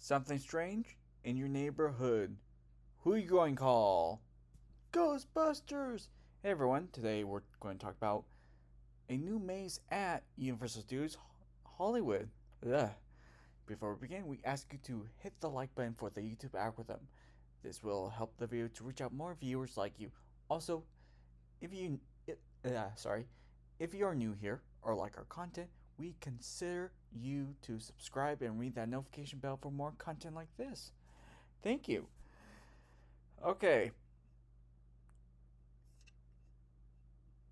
Something strange in your neighborhood. Who you going to call? Ghostbusters! Hey everyone, today we're going to talk about a new maze at Universal Studios Hollywood. Ugh. Before we begin, we ask you to hit the like button for the YouTube algorithm. This will help the video to reach out more viewers like you. Also, if you if you are new here or like our content, we consider you to subscribe and ring that notification bell for more content like this. Thank you. Okay.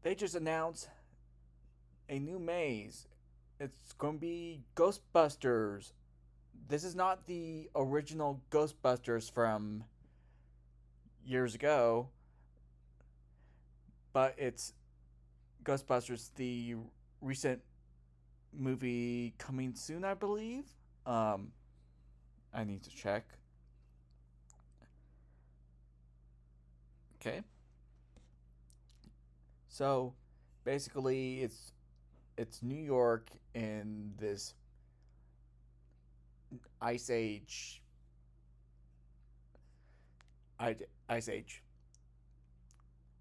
They just announced a new maze. It's going to be Ghostbusters. This is not the original Ghostbusters from years ago, but it's Ghostbusters, the recent movie coming soon, I believe. I need to check. Okay. So, basically, it's New York in this ice age, ice age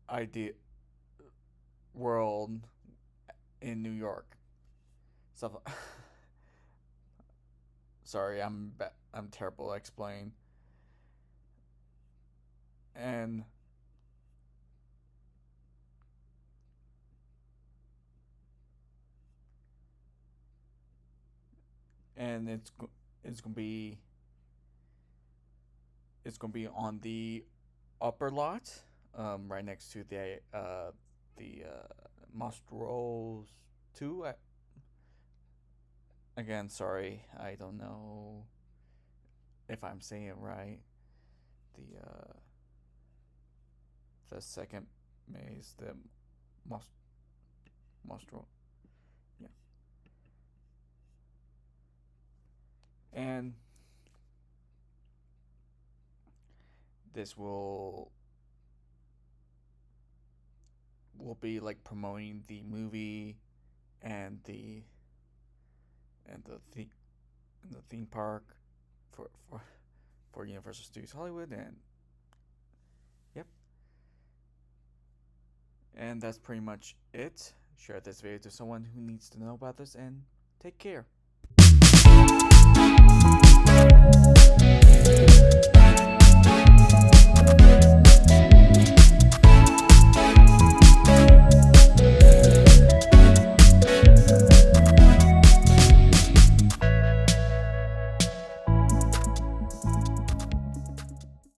idea world in New York. So, sorry, I'm terrible at explaining. And and it's gonna be on the upper lot, right next to the Monstros 2. Again, sorry, I don't know if I'm saying it right. The second maze, the Most Monstro, yeah, and this will be like promoting the movie and and the the and the theme park for for Universal Studios Hollywood. And yep, and that's pretty much it. Share this video to someone who needs to know about this, and take care.